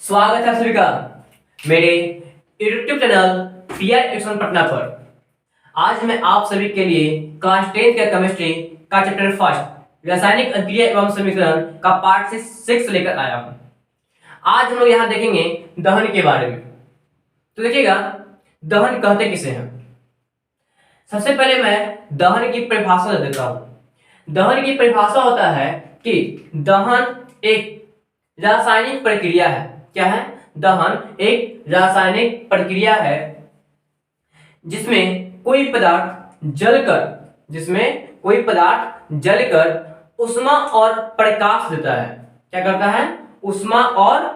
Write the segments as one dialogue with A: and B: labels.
A: स्वागत है आप सभी का मेरे YouTube channel PR action Patna पर। आज मैं आप सभी के लिए क्लास 10 का केमिस्ट्री का चैप्टर फर्स्ट रासायनिक अभिक्रिया एवं समीकरण का पार्ट 6 लेकर आया हूं। आज हम लोग यहाँ देखेंगे दहन के बारे में। तो देखिएगा, दहन कहते किसे हैं। सबसे पहले मैं दहन की परिभाषा दे देता हूं। दहन की परिभाषा होता है कि दहन एक रासायनिक प्रक्रिया है। क्या है? दहन एक रासायनिक प्रक्रिया है जिसमें कोई पदार्थ जलकर उष्मा और प्रकाश देता है। क्या करता है? उष्मा और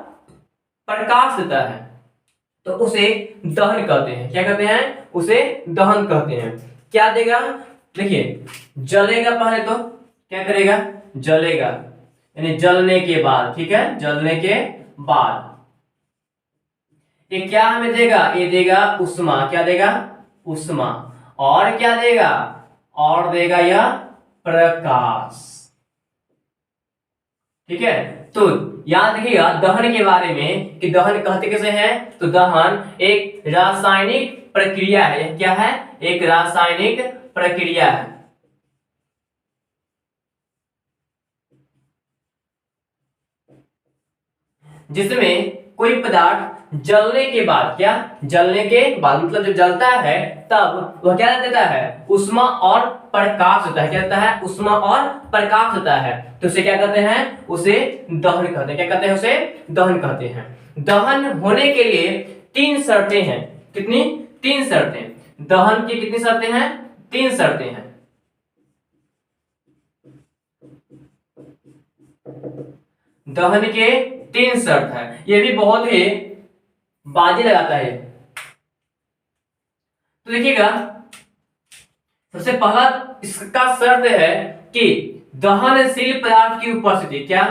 A: प्रकाश देता है, तो उसे दहन कहते हैं। क्या कहते हैं? उसे दहन कहते हैं। क्या देगा? देखिए, जलेगा पहले तो क्या करेगा? जलेगा, यानी जलने के बाद। ठीक है, जलने के बाद ये क्या हमें देगा? ये देगा उष्मा। क्या देगा? उष्मा। और क्या देगा? और देगा यह प्रकाश। ठीक है, तो याद रखिएगा दहन के बारे में कि दहन कहते कैसे हैं। तो दहन एक रासायनिक प्रक्रिया है। क्या है? एक रासायनिक प्रक्रिया है जिसमें कोई पदार्थ जलने के बाद, क्या जलने के बाद मतलब जब जलता है तब वह क्या देता है? उष्मा और प्रकाश देता है। क्या देता है? उष्मा और प्रकाश देता है। तो उसे क्या कहते हैं? उसे दहन कहते हैं। क्या कहते हैं? उसे दहन कहते हैं। दहन होने के लिए 3 शर्तें हैं। कितनी? 3 शर्तें। दहन की कितनी शर्तें हैं? 3 शर्तें हैं। दहन के 3 शर्त है। ये भी बहुत ही बाजी लगाता है। तो देखिएगा, सबसे पहला इसका शर्त है कि दहनशील पदार्थ की उपस्थिति। क्या?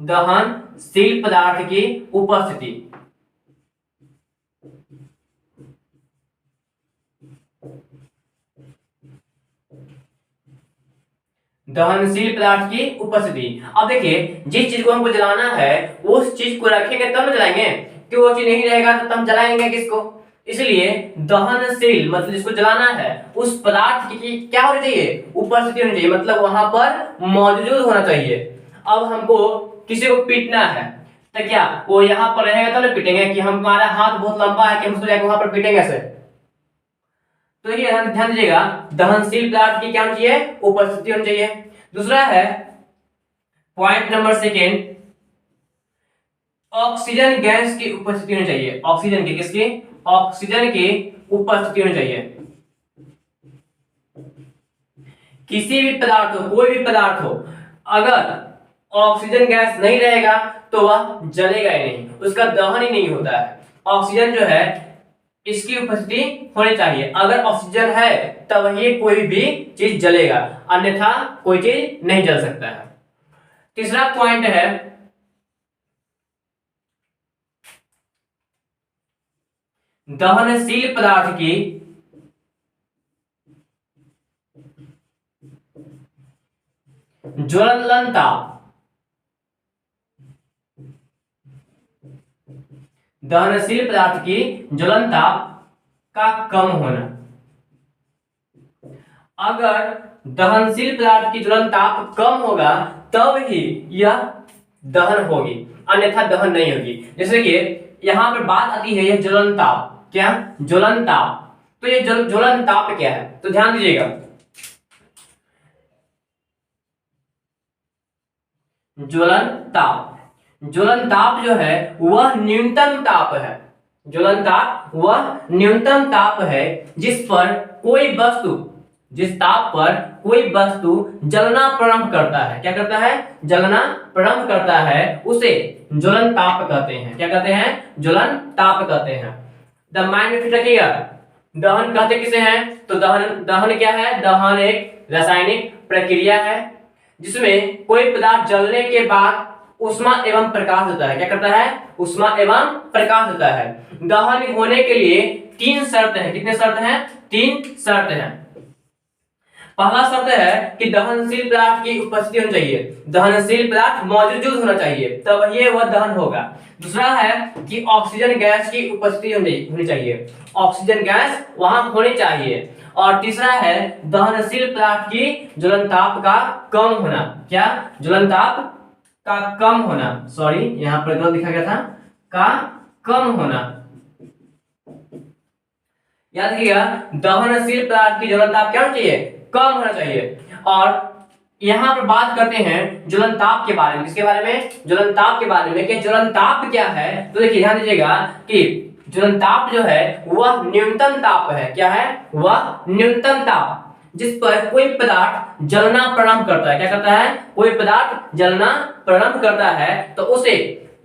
A: दहनशील पदार्थ की उपस्थिति। दहनशील पदार्थ की उपस्थिति। अब देखिए, जिस चीज को हमको जलाना है उस चीज को रखेंगे तब ना जलाएंगे, कि वो चीज नहीं रहेगा तो हम जलाएंगे किसको? इसलिए दहनशील मतलब जिसको जलाना है उस पदार्थ की क्या होनी चाहिए? उपस्थिति होनी चाहिए, मतलब वहां पर मौजूद होना चाहिए। अब हमको किसी को पीटना है तो क्या वो यहाँ पर रहेगा तो ना पीटेंगे, कि हमारा हाथ बहुत लंबा है कि हम उसको जाकर वहां पर पीटेंगे ऐसे। तो देखिए, ध्यान दीजिएगा, दहनशील पदार्थ की क्या होनी चाहिए? उपस्थिति होनी चाहिए। दूसरा है पॉइंट नंबर 2, ऑक्सीजन गैस की उपस्थिति होनी चाहिए। ऑक्सीजन की किसकी? ऑक्सीजन की उपस्थिति होनी चाहिए। किसी भी पदार्थ हो, कोई भी पदार्थ हो, अगर ऑक्सीजन गैस नहीं रहेगा तो वह जलेगा ही नहीं, उसका दहन ही नहीं होता है। ऑक्सीजन जो है इसकी उपस्थिति होनी चाहिए। अगर ऑक्सीजन है तब ही कोई भी चीज जलेगा, अन्यथा कोई चीज नहीं जल सकता है। तीसरा पॉइंट है दहनशील पदार्थ की ज्वलनता। दहनशील पदार्थ की ज्वलनता का कम होना। अगर दहनशील पदार्थ की ज्वलनताप कम होगा तब ही यह दहन होगी, अन्यथा दहन नहीं होगी। जैसे कि यहां पर बात आती है यह ज्वलनताप। क्या? ज्वलनताप। तो ये ज्वलनताप क्या है? तो ध्यान दीजिएगा, ज्वलनताप जो है वह न्यूनतम ताप है। ज्वलनताप वह न्यूनतम ताप है जिस पर कोई वस्तु, जिस ताप पर कोई वस्तु जलना प्रारंभ करता है। क्या करता है? जलना प्रारंभ करता है, उसे ज्वलनताप कहते हैं। क्या कहते हैं? ज्वलनताप कहते हैं। द माइंड में फिट रखिएगा, दहन कहते किसे हैं। तो दहन क्या है? दहन एक रासायनिक प्रक्रिया है जिसमें कोई पदार्थ जलने के बाद उष्मा एवं प्रकाश देता है। क्या करता है? उष्मा एवं प्रकाश देता है। दहन होने के लिए 3 शर्त हैं। कितने शर्त हैं? 3 शर्त हैं। पहला शर्त है कि दहनशील पदार्थ की उपस्थिति होनी चाहिए, दहनशील पदार्थ मौजूद होना चाहिए, तब ये वह दहन होगा। दूसरा है कि ऑक्सीजन गैस की उपस्थिति होनी चाहिए, ऑक्सीजन गैस वहां होनी चाहिए। और तीसरा है दहनशील पदार्थ की ज्वलनताप का कम होना। क्या? ज्वलनताप का कम होना, सॉरी यहां पर गलत लिखा गया था, का कम होना। याद रखिएगा, दहनशील पदार्थ की ज्वलनताप क्या होना चाहिए? कम होना चाहिए। और यहां पर बात करते हैं ज्वलनताप के बारे में। किसके बारे में? ज्वलनताप के बारे में। कि ज्वलनताप क्या है? तो देखिए ध्यान दीजिएगा कि ज्वलनताप जो है वह न्यूनतम ताप है। क्या है? वह न्यूनतम ताप जिस पर कोई पदार्थ जलना प्रारंभ करता है। क्या करता है? कोई पदार्थ जलना प्रारंभ करता है तो उसे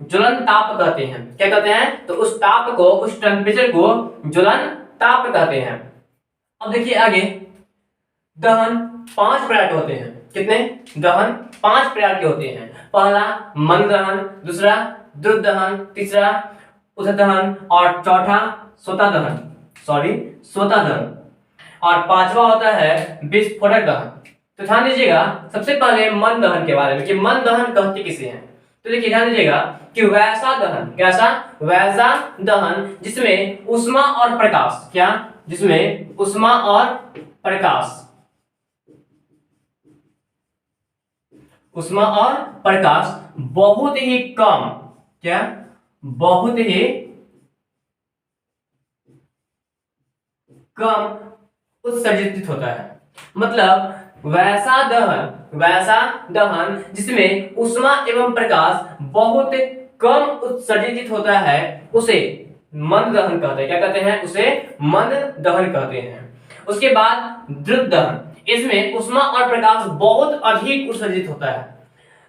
A: ज्वलन ताप कहते हैं। क्या कहते हैं? तो उस ताप को, उस टेम्परेचर को ज्वलन ताप कहते हैं। अब देखिए आगे, दहन 5 प्रकार के होते हैं। कितने? दहन 5 प्रकार के होते हैं। पहला मंद दहन, दूसरा द्रुत दहन, तीसरा उथल दहन और चौथा स्वतः दहन, स्वतः दहन, और पांचवा होता है विस्फोटक दहन। तो ध्यान दीजिएगा सबसे पहले मंद दहन के बारे में कि मंद दहन कहते किसे हैं। तो देखिए ध्यान दीजिएगा कि वैसा दहन, कैसा? वैसा दहन जिसमें ऊष्मा और प्रकाश, क्या? जिसमें ऊष्मा और प्रकाश, ऊष्मा और प्रकाश बहुत ही कम, क्या? बहुत ही कम उत्सर्जित होता है। मतलब वैसा दहन जिसमें ऊष्मा एवं प्रकाश बहुत कम उत्सर्जित होता है उसे मंद दहन कहते हैं। क्या कहते हैं? उसे मंद दहन कहते हैं। उसके बाद द्रुत दहन, इसमें ऊष्मा और प्रकाश बहुत अधिक उत्सर्जित होता है।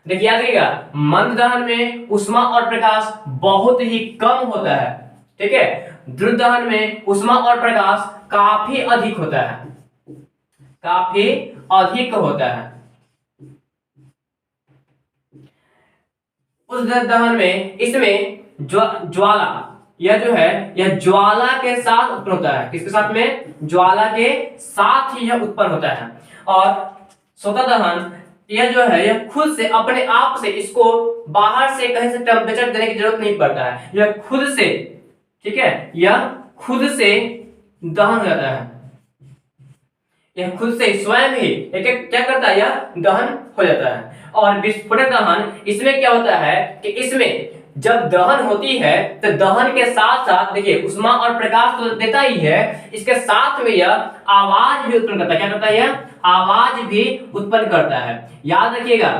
A: देखिए याद रखिएगा, मंद दहन में ऊष्मा और प्रकाश बहुत ही कम होता है, ठीक है। द्रुत दहन में ऊष्मा और प्रकाश काफी अधिक होता है, काफी अधिक होता है। उस दहन में, इसमें ज्वाला, यह जो है यह ज्वाला के साथ उत्पन्न होता है। किसके साथ में? ज्वाला के साथ ही यह उत्पन्न होता है। और स्वतः दहन, यह जो है यह खुद से, अपने आप से, इसको बाहर से कहीं से टेम्परेचर देने की जरूरत नहीं पड़ता है, यह खुद से, ठीक है, यह खुद से दहन हो जाता है। यह खुद से स्वयं ही क्या करता है? यह दहन हो जाता है। और विस्फोटक दहन, इसमें क्या होता है कि इसमें जब दहन होती है तो दहन के साथ साथ, देखिए ऊष्मा और प्रकाश तो देता ही है, इसके साथ में यह आवाज भी उत्पन्न करता है। क्या करता है? यह आवाज भी उत्पन्न करता है। याद रखिएगा,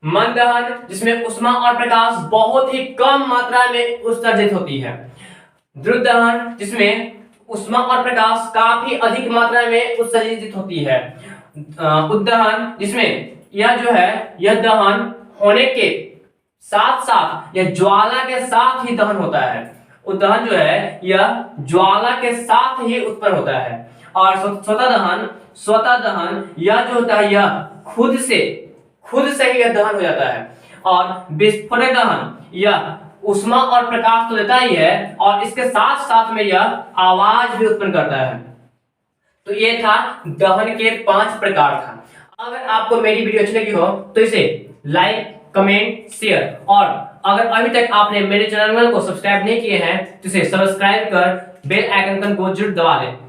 A: मंद दहन जिसमें ऊष्मा और प्रकाश बहुत ही कम मात्रा में उत्सर्जित होती है। द्रुत दहन जिसमें ऊष्मा और प्रकाश काफी अधिक मात्रा में उत्सर्जित होती है। उद्दहन जिसमें यह जो है यह दहन होने के साथ साथ यह ज्वाला के साथ ही दहन होता है। उद्दहन जो है यह ज्वाला के साथ ही उत्पन्न होता है। और स्वतः दहन यह जो होता है यह खुद से ही यह दहन हो जाता है। और विस्फोटक दहन यह ऊष्मा और प्रकाश तो देता ही है और इसके साथ साथ में यह आवाज भी उत्पन्न करता है। तो ये था दहन के 5 प्रकार था। अगर आपको मेरी वीडियो अच्छी लगी हो तो इसे लाइक, कमेंट, शेयर, और अगर अभी तक आपने मेरे चैनल को सब्सक्राइब नहीं किए हैं तो इसे सब्सक्राइब कर बेल आइकन को जरूर दबा दें।